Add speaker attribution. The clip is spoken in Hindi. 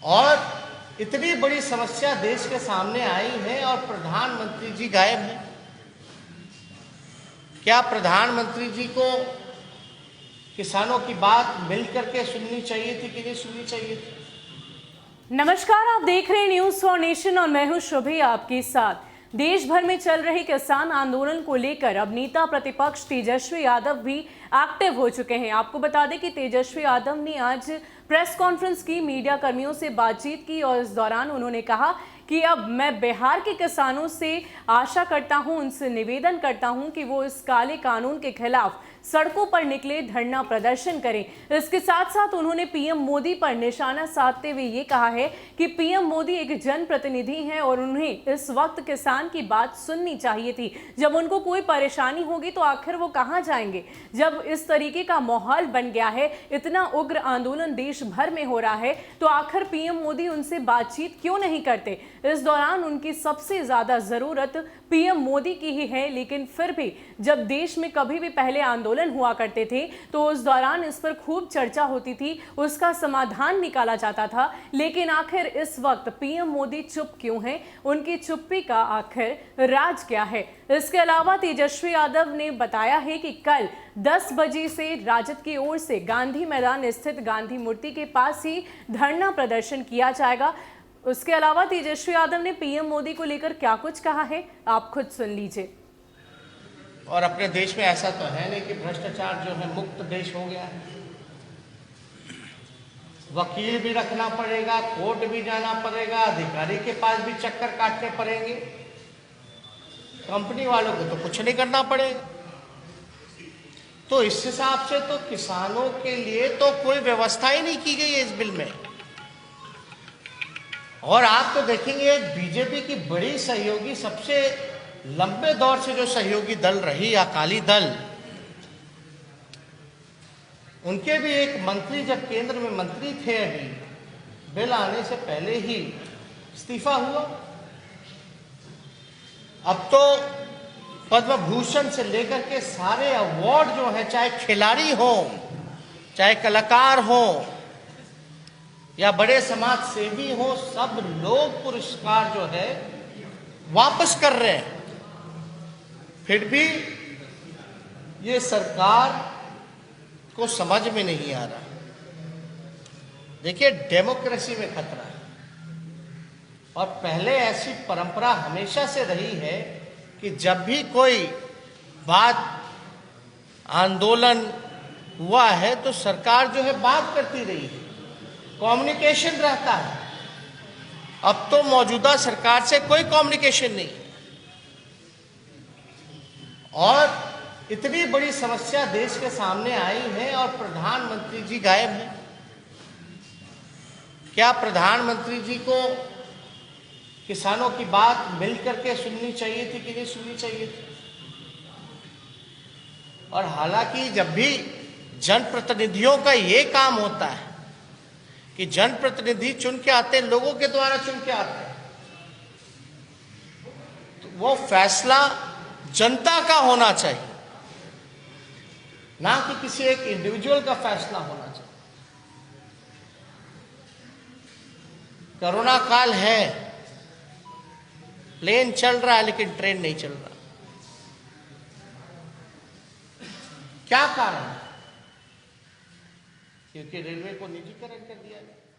Speaker 1: और इतनी बड़ी समस्या देश के सामने आई है और प्रधानमंत्री जी गायब हैं। क्या प्रधानमंत्री जी को किसानों की बात मिल करके सुननी चाहिए थी कि नहीं सुननी चाहिए थी?
Speaker 2: नमस्कार, आप देख रहे हैं न्यूज फॉर नेशन और मैं हूं शुभी आपके साथ। देश भर में चल रहे किसान आंदोलन को लेकर अब नेता प्रतिपक्ष तेजस्वी यादव भी एक्टिव हो चुके हैं। आपको बता दें कि तेजस्वी यादव ने आज प्रेस कॉन्फ्रेंस की, मीडिया कर्मियों से बातचीत की और इस दौरान उन्होंने कहा कि अब मैं बिहार के किसानों से आशा करता हूं, उनसे निवेदन करता हूं कि वो इस काले कानून के खिलाफ सड़कों पर निकले, धरना प्रदर्शन करें। इसके साथ साथ उन्होंने पीएम मोदी पर निशाना साधते हुए ये कहा है कि पीएम मोदी एक जनप्रतिनिधि हैं और उन्हें इस वक्त किसान की बात सुननी चाहिए थी। जब उनको कोई परेशानी होगी तो आखिर वो कहां जाएंगे? जब इस तरीके का माहौल बन गया है, इतना उग्र आंदोलन देश भर में हो रहा है, तो आखिर पीएम मोदी उनसे बातचीत क्यों नहीं करते? इस दौरान उनकी सबसे ज्यादा जरूरत पीएम मोदी की ही है। लेकिन फिर भी जब देश में कभी भी पहले आंदोलन हुआ करते थे तो उस दौरान इस पर खूब चर्चा होती थी, उसका समाधान निकाला जाता था। लेकिन आखिर इस वक्त पीएम मोदी चुप क्यों हैं? उनकी चुप्पी का आखिर राज क्या है? इसके अलावा तेजस्वी यादव ने बताया है कि कल 10 बजे से राजद की ओर से गांधी मैदान स्थित गांधी मूर्ति के पास ही धरना प्रदर्शन किया जाएगा। उसके अलावा तेजस्वी यादव ने पीएम मोदी को लेकर क्या कुछ कहा है, आप खुद सुन लीजिए।
Speaker 1: और अपने देश में ऐसा तो है नहीं कि भ्रष्टाचार जो है मुक्त देश हो गया है। वकील भी रखना पड़ेगा, कोर्ट भी जाना पड़ेगा, अधिकारी के पास भी चक्कर काटने पड़ेंगे। कंपनी वालों को तो कुछ नहीं करना पड़ेगा। तो इस हिसाब से तो किसानों के लिए तो कोई व्यवस्था ही नहीं की गई है इस बिल में। और आप तो देखेंगे बीजेपी की बड़ी सहयोगी, सबसे लंबे दौर से जो सहयोगी दल रही अकाली दल, उनके भी एक मंत्री जब केंद्र में मंत्री थे, अभी बिल आने से पहले ही इस्तीफा हुआ। अब तो पद्म भूषण से लेकर के सारे अवार्ड जो है, चाहे खिलाड़ी हो, चाहे कलाकार हो या बड़े समाज सेवी हो, सब लोग पुरस्कार जो है वापस कर रहे हैं। फिर भी ये सरकार को समझ में नहीं आ रहा। देखिए, डेमोक्रेसी में खतरा है और पहले ऐसी परंपरा हमेशा से रही है कि जब भी कोई बात, आंदोलन हुआ है तो सरकार जो है बात करती रही है, कम्युनिकेशन रहता है। अब तो मौजूदा सरकार से कोई कम्युनिकेशन नहीं है और इतनी बड़ी समस्या देश के सामने आई है और प्रधानमंत्री जी गायब हैं। क्या प्रधानमंत्री जी को किसानों की बात मिल करके सुननी चाहिए थी कि नहीं सुननी चाहिए थी? और हालांकि जब भी जनप्रतिनिधियों का ये काम होता है कि जनप्रतिनिधि चुन के आते हैं, लोगों के द्वारा चुन के आते हैं, तो वो फैसला जनता का होना चाहिए, ना कि किसी एक इंडिविजुअल का फैसला होना चाहिए। कोरोना काल है, प्लेन चल रहा है लेकिन ट्रेन नहीं चल रहा। क्या कारण है? क्योंकि रेलवे को निजीकरण कर दिया गया।